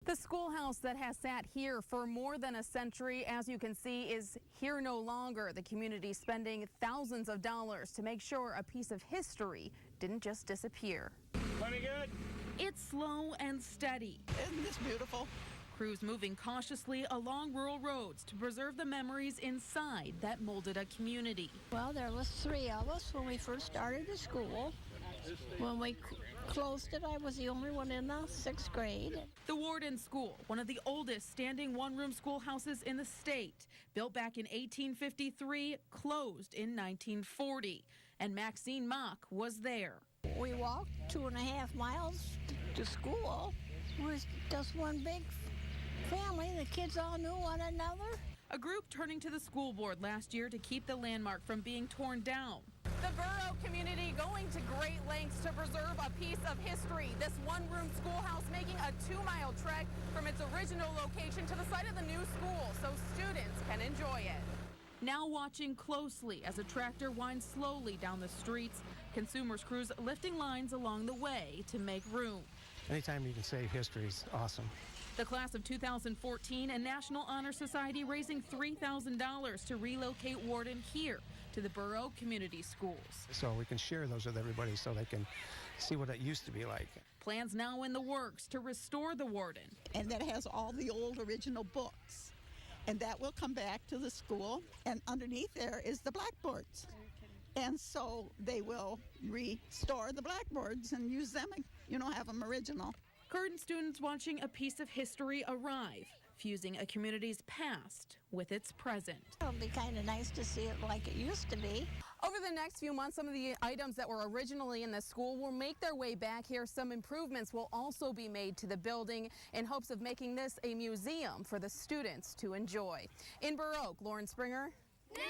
The schoolhouse that has sat here for more than a century, as you can see, is here no longer. The community spending thousands of dollars to make sure a piece of history didn't just disappear. Plenty good. It's slow and steady. Isn't this beautiful? Crews moving cautiously along rural roads to preserve the memories inside that molded a community. Well, there was 3 of us when we first started the school. When we closed it, I was the only one in the 6th grade. The Warden School, one of the oldest standing one-room schoolhouses in the state, built back in 1853, closed in 1940, and Maxine Mock was there. We walked 2.5 miles to school. It was just one big family. The kids all knew one another. A group turning to the school board last year to keep the landmark from being torn down. The borough community going to great lengths to preserve a piece of history. This one-room schoolhouse making a 2-mile trek from its original location to the site of the new school so students can enjoy it. Now watching closely as a tractor winds slowly down the streets, consumers crews lifting lines along the way to make room. Anytime you can save history is awesome. The class of 2014 and National Honor Society raising $3,000 to relocate Warden here to the Borough Community Schools. So we can share those with everybody so they can see what it used to be like. Plans now in the works to restore the Warden. And that has all the old original books. And that will come back to the school. And underneath there is the blackboards. And so they will restore the blackboards and use them, have them original. Current students watching a piece of history arrive, fusing a community's past with its present. It'll be kind of nice to see it like it used to be. Over the next few months, some of the items that were originally in the school will make their way back here. Some improvements will also be made to the building in hopes of making this a museum for the students to enjoy. In Burr Oak, Lauren Springer. News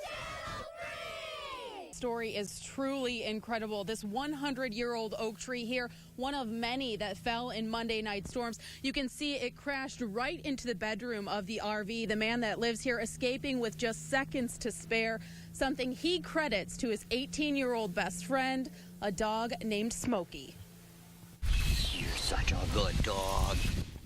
Channel 3! Story is truly incredible. This 100-year-old oak tree here, one of many that fell in Monday night storms. You can see it crashed right into the bedroom of the RV. The man that lives here escaping with just seconds to spare, something he credits to his 18-year-old best friend, a dog named Smokey. You're such a good dog.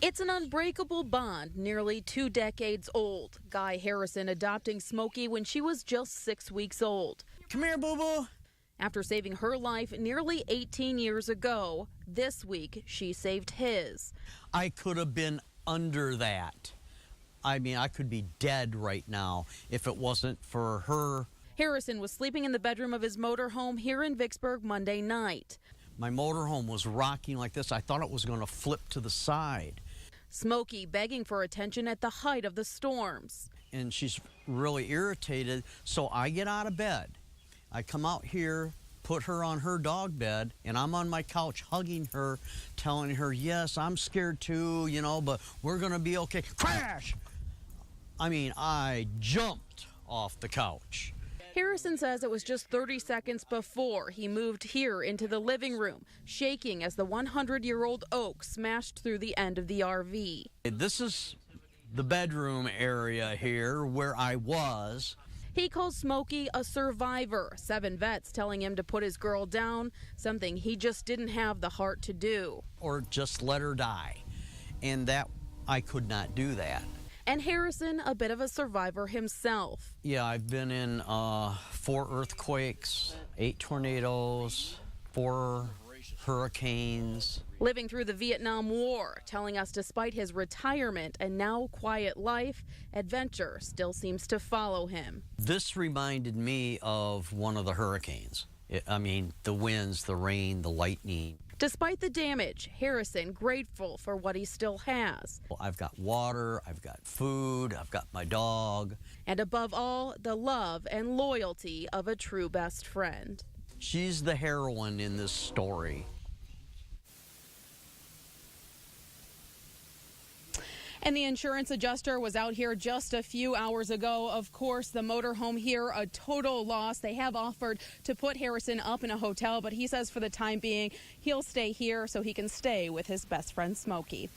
It's an unbreakable bond, nearly 2 decades old. Guy Harrison adopting Smokey when she was just 6 weeks old. Come here, boo-boo. After saving her life nearly 18 years ago, this week she saved his. I could have been under that. I mean, I could be dead right now if it wasn't for her. Harrison was sleeping in the bedroom of his motorhome here in Vicksburg Monday night. My motorhome was rocking like this. I thought it was going to flip to the side. Smokey begging for attention at the height of the storms. And she's really irritated, so I get out of bed. I come out here, put her on her dog bed, and I'm on my couch hugging her, telling her, yes, I'm scared too, but we're going to be okay. Crash! I mean, I jumped off the couch. Harrison says it was just 30 seconds before he moved here into the living room, shaking as the 100-year-old oak smashed through the end of the RV. This is the bedroom area here where I was. He calls Smokey a survivor, 7 vets telling him to put his girl down, something he just didn't have the heart to do. Or just let her die. And that, I could not do that. And Harrison, a bit of a survivor himself. Yeah, I've been in 4 earthquakes, 8 tornadoes, 4 hurricanes. Living through the Vietnam War, telling us despite his retirement and now quiet life, adventure still seems to follow him. This reminded me of one of the hurricanes. The winds, the rain, the lightning. Despite the damage, Harrison grateful for what he still has. I've got water, I've got food, I've got my dog. And above all, the love and loyalty of a true best friend. She's the heroine in this story. And the insurance adjuster was out here just a few hours ago. Of course, the motorhome here, a total loss. They have offered to put Harrison up in a hotel, but he says for the time being, he'll stay here so he can stay with his best friend, Smokey.